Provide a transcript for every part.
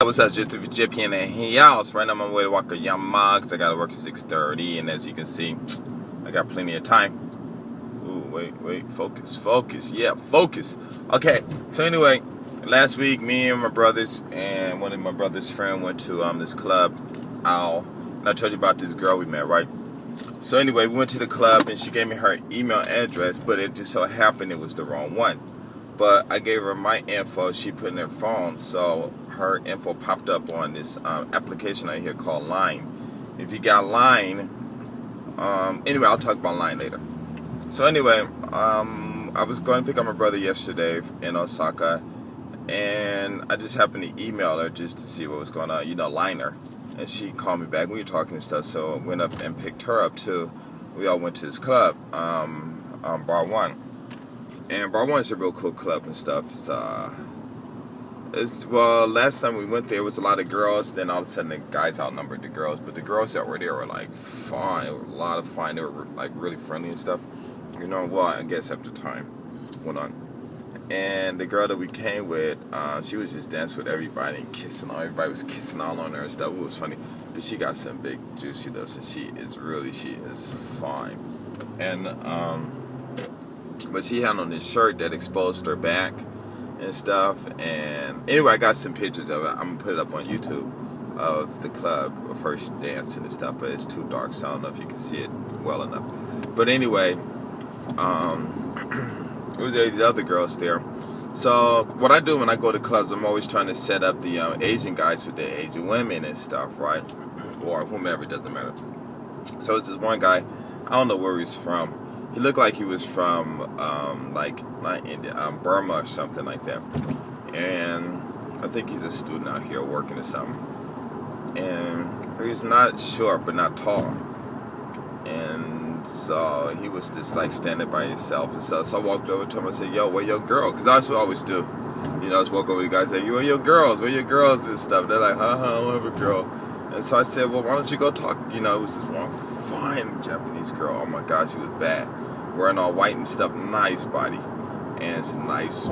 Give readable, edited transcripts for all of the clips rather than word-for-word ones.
What's up, just JP in the house. Right now I'm on my way to walk a Yamaha because I got to work at 6:30, and as you can see, I got plenty of time. Ooh, wait, focus. Yeah, focus. Okay, so anyway, last week, me and my brothers and one of my brother's friends went to this club, Owl, and I told you about this girl we met, right? So anyway, we went to the club, and she gave me her email address, but it just so happened it was the wrong one. But I gave her my info, she put in her phone, so her info popped up on this application out here called Line. If you got Line, anyway, I'll talk about Line later. So anyway, I was going to pick up my brother yesterday in Osaka, and I just happened to email her just to see what was going on, line her. And she called me back, we were talking and stuff, so I went up and picked her up too. We all went to this club, Bar 1. And Bar 1 is a real cool club and stuff. Well, last time we went there, it was a lot of girls. Then all of a sudden, the guys outnumbered the girls. But the girls that were there were like fun. It was a lot of fun. They were like really friendly and stuff. Well, I guess after time went on. And the girl that we came with, she was just dancing with everybody and kissing on. Everybody was kissing all on her and stuff. It was funny. But she got some big juicy lips, and she is fine. And but she had on this shirt that exposed her back and stuff. And anyway, I got some pictures of it. I'm gonna put it up on YouTube of the club, of her dancing and stuff. But it's too dark, so I don't know if you can see it well enough. But anyway, it was these other girls there. So what I do when I go to clubs, I'm always trying to set up the Asian guys with the Asian women and stuff, right? Or whomever, it doesn't matter. So it's this one guy, I don't know where he's from. He looked like he was from, not India, Burma or something like that. And I think he's a student out here working or something. And he's not short, but not tall. And so he was just like standing by himself and stuff. So I walked over to him and said, "Yo, where your girl?" Because that's what I always do. I just walk over to the guys and say, "Where your girls? Where your girls?" and stuff. They're like, I don't have a girl. And so I said, "Well, why don't you go talk?" It was this one fine Japanese girl. Oh my God, she was bad. Wearing all white and stuff, nice body, and some nice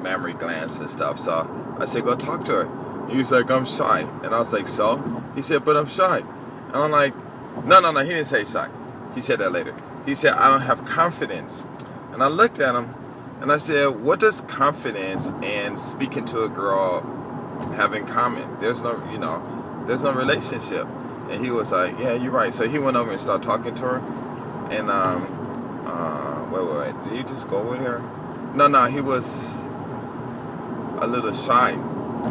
mammary glands and stuff. So I said, "Go talk to her." He was like, "I'm shy." And I was like, "So?" He said, "But I'm shy." And I'm like, No, he didn't say shy. He said that later. He said, "I don't have confidence." And I looked at him, and I said, "What does confidence and speaking to a girl have in common? There's no relationship." And he was like, "Yeah, you're right." So he went over and started talking to her, and wait, did he just go with her? No, he was a little shy.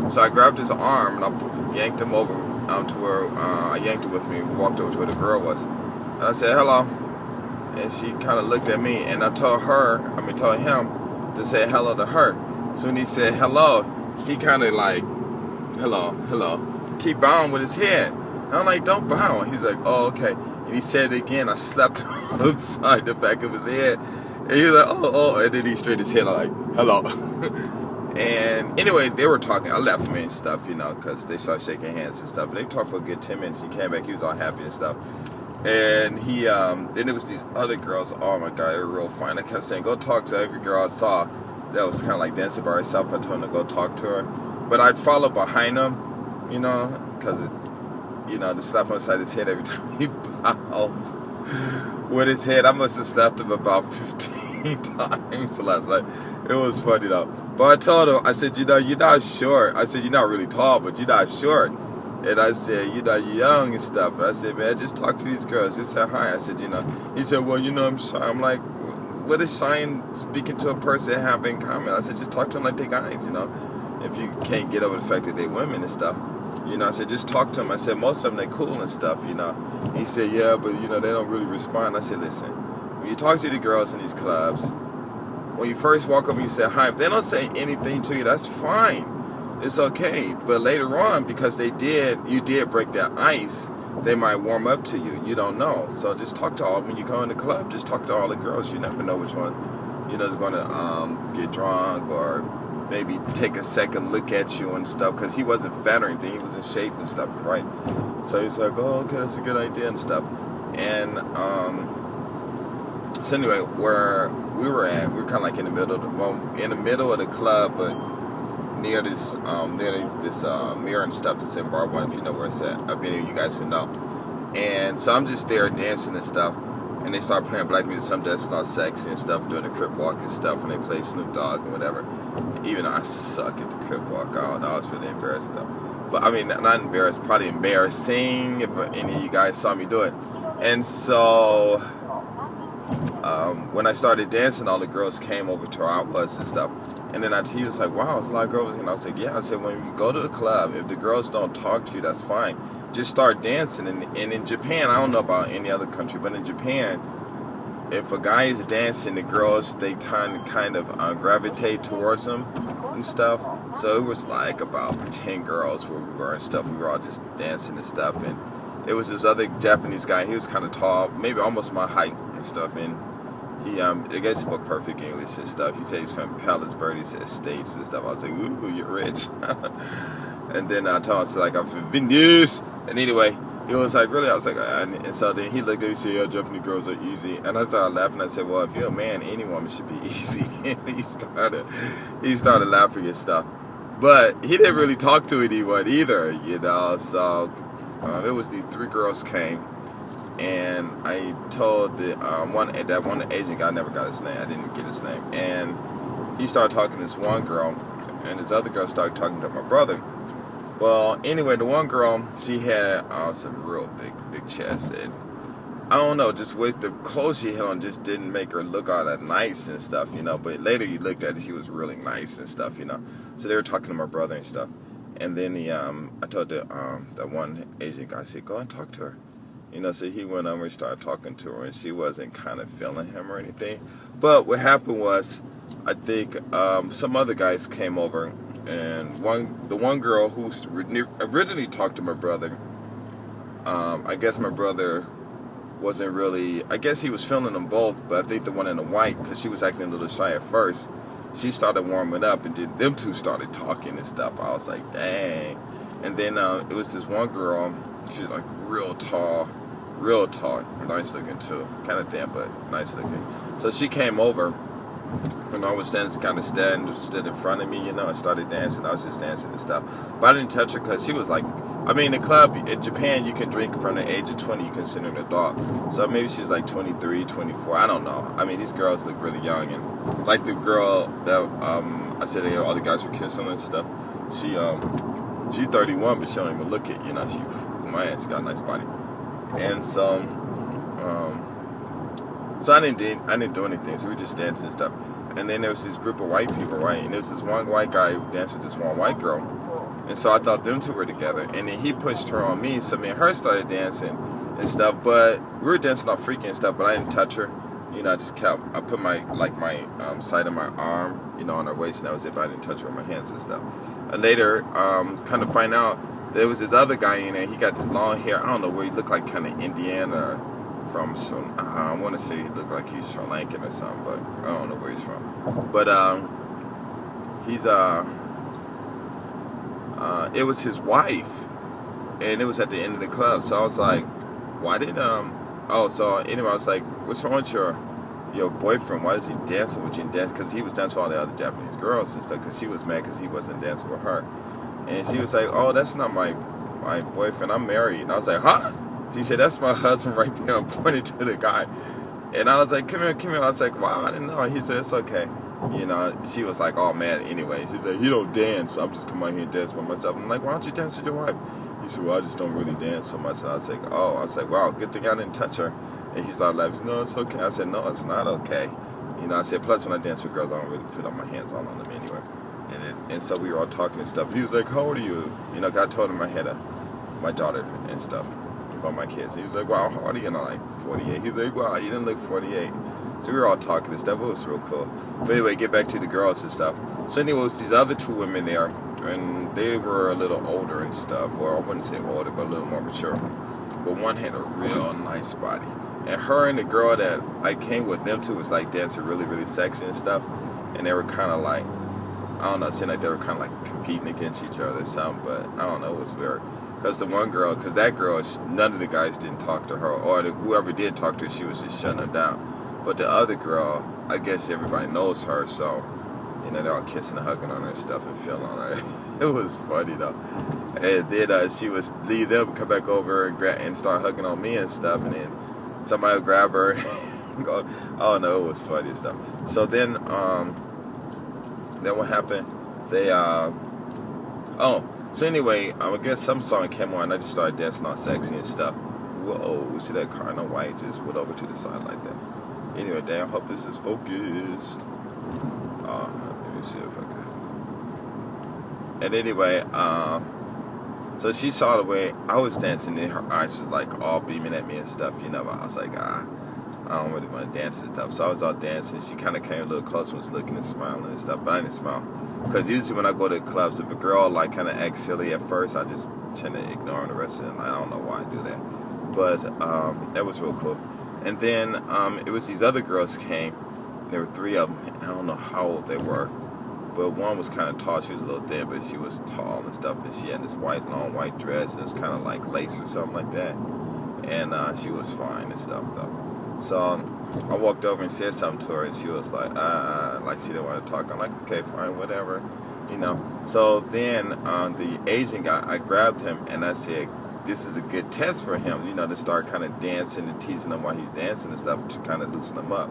So I grabbed his arm and I yanked him over to where I yanked him with me. We walked over to where the girl was, and I said, "Hello," and she kind of looked at me, and I told him to say hello to her. So when he said hello, he kind of like, hello, keep bowing with his head. And I'm like, "Don't bow." He's like, "Oh, okay." And he said it again. I slapped him upside the back of his head. And he was like, oh. And then he straightened his head like, "Hello." And anyway, they were talking. I left him and stuff, because they started shaking hands and stuff. And they talked for a good 10 minutes. He came back. He was all happy and stuff. And he, then there was these other girls. Oh, my God, they were real fine. I kept saying, "Go talk to every girl I saw that was kind of like dancing by herself." I told him to go talk to her. But I'd follow behind him, because to slap him upside his head every time he bows with his head. I must have slapped him about 15 times last night. It was funny though. But I told him, I said, "You're not short." I said, "You're not really tall, but you're not short." And I said, "You're young and stuff." And I said, "Man, just talk to these girls. Just say hi." I said, He said, "Well, I'm shy." I'm like, what does shy and speaking to a person have in common? I said, just talk to them like they guys, If you can't get over the fact that they women and stuff. I said, just talk to them. I said, most of them, they cool and stuff, He said, "Yeah, but, they don't really respond." I said, "Listen, when you talk to the girls in these clubs, when you first walk up and you say hi, if they don't say anything to you, that's fine. It's okay. But later on, because you did break that ice, they might warm up to you. You don't know. So just talk to when you go in the club, just talk to all the girls. You never know which one, is going to get drunk or maybe take a second look at you and stuff," because he wasn't fat or anything. He was in shape and stuff, right? So he's like, "Oh, okay, that's a good idea," and stuff. And so anyway, where we were kind of like in the middle of the club, but near this mirror and stuff. It's in Bar One, if you know where it's at. A video you guys would know. And so I'm just there dancing and stuff. And they start playing black music, some that's not sexy and stuff, doing the crip walk and stuff, and they play Snoop Dogg and whatever. Even though I suck at the crip walk, I don't know, I was really embarrassed though. But I mean, not embarrassed, probably embarrassing if any of you guys saw me do it. And so, when I started dancing, all the girls came over to where I was and stuff. And then he was like, wow, there's a lot of girls. And I was like, yeah. I said, when you go to the club, if the girls don't talk to you, that's fine. Just start dancing. And in Japan, I don't know about any other country, but in Japan, if a guy is dancing, the girls, they tend to kind of gravitate towards him and stuff. So it was like about 10 girls where we were and stuff. We were all just dancing and stuff. And it was this other Japanese guy. He was kind of tall, maybe almost my height and stuff. And he, I guess he spoke perfect English and stuff. He said he's from Palos Verdes Estates and stuff. I was like, ooh, you're rich. And then I told him, like, I'm from Venice. And anyway, he was like, really? I was like, and so then he looked at me and said, yeah, Japanese girls are easy. And I started laughing. I said, well, if you're a man, any woman should be easy. And he started laughing and stuff. But he didn't really talk to anyone either, you know. So it was these 3 girls came. And I told the one Asian guy, I never got his name. I didn't get his name. And he started talking to this one girl. And this other girl started talking to my brother. Well, anyway, the one girl, she had some real big chest, and I don't know, just with the clothes she had on, just didn't make her look all that nice and stuff, you know. But later you looked at it, she was really nice and stuff, you know. So they were talking to my brother and stuff, and then I told the one Asian guy, I said, go and talk to her, you know. So he went over and started talking to her, and she wasn't kind of feeling him or anything. But what happened was, I think some other guys came over. And the one girl who originally talked to my brother, I guess my brother wasn't really, I guess he was feeling them both, but I think the one in the white, because she was acting a little shy at first, she started warming up, and then them two started talking and stuff. I was like, dang. And then it was this one girl, she was like real tall, nice looking too, kind of thin, but nice looking. So she came over. When I was standing, kind of stood in front of me, you know, and started dancing. I was just dancing and stuff. But I didn't touch her because she was like, I mean, the club in Japan, you can drink from the age of 20, you consider an adult. So maybe she's like 23, 24, I don't know. I mean, these girls look really young. And like the girl that I said all the guys were kissing and stuff, she's 31, but she don't even look it, you know. She got a nice body. And so I didn't do anything. So we just danced and stuff. And then there was this group of white people, right? And there was this one white guy who danced with this one white girl. And so I thought them two were together. And then he pushed her on me. So me and her started dancing and stuff. But we were dancing all freaky and stuff. But I didn't touch her. You know, I put my side of my arm, you know, on her waist. And that was it. But I didn't touch her with my hands and stuff. And later, kind of find out there was this other guy in there. He got this long hair. I don't know where he looked like, kind of Indian or from some, I want to say he looked like he's Sri Lankan or something, but I don't know where he's from. But he's it was his wife, and it was at the end of the club. So I was like, why did so anyway, I was like, what's wrong with your boyfriend? Why is he dancing with you and dance? Because he was dancing with all the other Japanese girls and stuff. Because she was mad because he wasn't dancing with her, and she was like, oh, that's not my boyfriend. I'm married. And I was like, huh? She said, that's my husband right there. I'm pointing to the guy. And I was like, come here. I was like, wow, I didn't know. He said, it's okay. You know, she was like, oh, man, anyway. She said, he don't dance, so I'm just coming out here and dance by myself. I'm like, why don't you dance with your wife? He said, well, I just don't really dance so much. And I was like, oh. I was like, wow, good thing I didn't touch her. And he started laughing. No, it's okay. I said, no, it's not okay. You know, I said, plus when I dance with girls, I don't really put all my hands all on them anyway. And so we were all talking and stuff. He was like, how old are you? You know, I told him I had my daughter and stuff. About my kids. He was like, wow, how old are you? And I'm like, 48. He's like, wow, you didn't look 48. So we were all talking and stuff. It was real cool. But anyway, get back to the girls and stuff. So anyway, it was these other 2 women there, and they were a little older and stuff. Well, I wouldn't say older, but a little more mature. But one had a real nice body. And her and the girl that I came with, them two was like dancing really, really sexy and stuff. And they were kind of like, I don't know, it seemed like they were kind of like competing against each other or something. But I don't know, it was weird. Because that girl, none of the guys didn't talk to her, or whoever did talk to her, she was just shutting them down. But the other girl, I guess everybody knows her, so, You know, they're all kissing and hugging on her and stuff and feeling on her. It was funny though. And then she would leave them, come back over and start hugging on me and stuff, and then somebody would grab her and go, oh no, it was funny and stuff. So then what happened? So anyway, I guess some song came on, and I just started dancing all sexy and stuff. Whoa, see that car in the white just went over to the side like that. Anyway, Dan, I hope this is focused. Let me see if I can. And anyway, so she saw the way I was dancing, and her eyes was like all beaming at me and stuff, you know. But I was like, I don't really want to dance and stuff. So I was all dancing. She kind of came a little closer, was looking and smiling and stuff, but I didn't smile. Because usually when I go to clubs, if a girl like kind of acts silly at first, I just tend to ignore the rest of it. I don't know why I do that. But that was real cool. And then it was these other girls came. There were 3 of them. I don't know how old they were. But one was kind of tall. She was a little thin, but she was tall and stuff. And she had this long white dress. And it was kind of like lace or something like that. And she was fine and stuff, though. So I walked over and said something to her. And she was like she didn't want to talk. I'm like, okay, fine, whatever. You know. So then the Asian guy, I grabbed him and I said, this is a good test for him, you know, to start kind of dancing and teasing him while he's dancing and stuff to kind of loosen him up.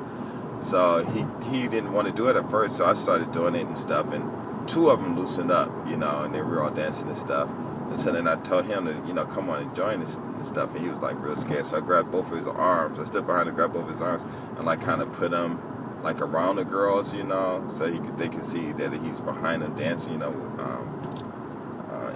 So he didn't want to do it at first, so I started doing it and stuff, and 2 of them loosened up, you know, and they were all dancing and stuff. And so then I told him to, you know, come on and join this and stuff, and he was like real scared. So I grabbed both of his arms. I stood behind and grabbed both of his arms and like kind of put them like around the girls, you know, so they could see that he's behind them dancing, you know,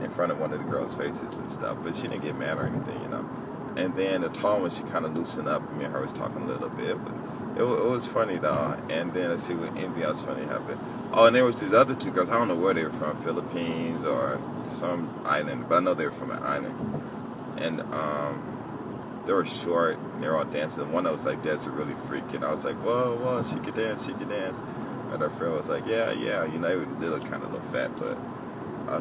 in front of one of the girls' faces and stuff. But she didn't get mad or anything, you know. And then the tall one, she kind of loosened up, and me and her was talking a little bit, but it was funny though. And then let's see what anything else funny happened. Oh, and there was these other 2 girls. I don't know where they were from, Philippines or some island, but I know they were from an island. And they were short, and they were all dancing. One that was like, that's a really freak, and I was like, whoa, she could dance. And her friend was like, yeah, you know, they look kind of a little fat, but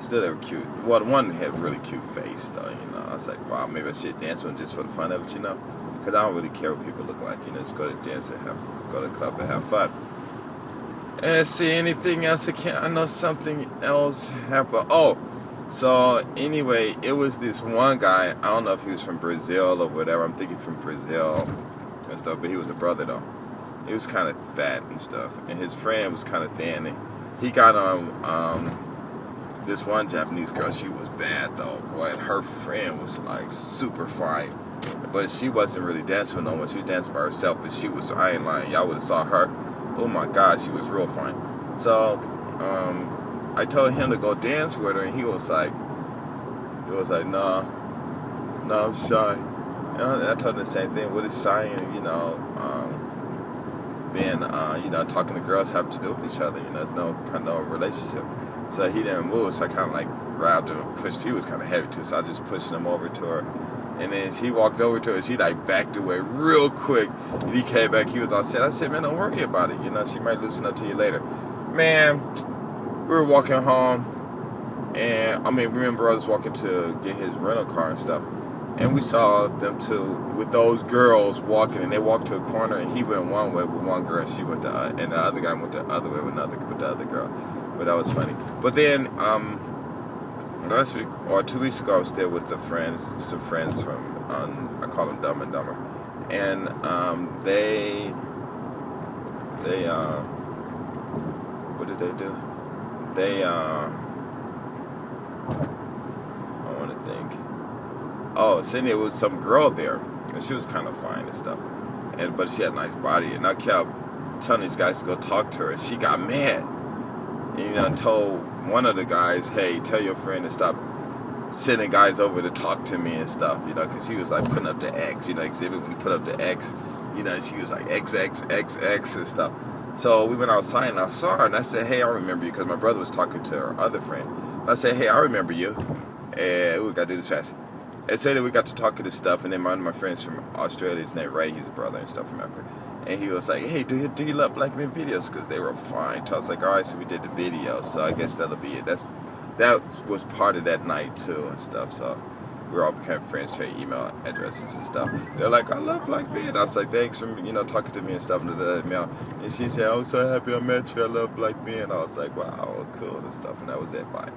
still they were cute. Well, the one had a really cute face though, you know. I was like, wow, maybe I should dance with them just for the fun of it, you know. Because I don't really care what people look like, you know. Just go to dance and go to the club and have fun. And see anything else? I know something else happened. Oh, so anyway, it was this one guy. I don't know if he was from Brazil or whatever. I'm thinking from Brazil and stuff, but he was a brother though. He was kind of fat and stuff, and his friend was kind of thin. And he got this one Japanese girl. She was bad though, boy. And her friend was like super fine. But she wasn't really dancing with no one. She was dancing by herself. But she was, I ain't lying, y'all would have saw her. Oh my God, she was real fine. So I told him to go dance with her, and he was like, no, I'm shy. And I told him the same thing. What is shy and, you know, being, you know, talking to girls have to do with each other. You know, there's no kind of relationship. So he didn't move. So I kind of like grabbed him and pushed. He was kind of heavy too, so I just pushed him over to her. And then he walked over to her. She like backed away real quick. And he came back. He was all set. I said, man, don't worry about it. You know, she might loosen up to you later. Man, we were walking home. And me and brothers walking to get his rental car and stuff. And we saw them 2 with those girls walking. And they walked to a corner. And he went one way with one girl. And she went and the other guy went the other way with the other girl. But that was funny. But then last week or 2 weeks ago, I was there with some friends from, I call them Dumb and Dumber, and they what did they do? I want to think. Oh, Cindy, it was some girl there, and she was kind of fine and stuff, but she had a nice body, and I kept telling these guys to go talk to her, and she got mad. And, you know, and told one of the guys, hey, tell your friend to stop sending guys over to talk to me and stuff, you know, because she was like putting up the X, you know, exhibit when you put up the X, you know, she was like XXXX and stuff. So we went outside and I saw her and I said, hey, I remember you, because my brother was talking to her other friend. And I said, hey, I remember you, and we got to do this fast. And so then we got to talking to stuff, and then one of my friends from Australia, his name Ray, he's a brother and stuff from Africa. And he was like, hey, do you love black men videos? Because they were fine. So I was like, all right, so we did the video. So I guess that'll be it. That was part of that night, too, and stuff. So we all became friends, trade email addresses and stuff. They're like, I love Black Men. I was like, thanks for talking to me and stuff. And she said, I'm so happy I met you. I love Black Men. I was like, wow, cool and stuff. And that was it. Bye.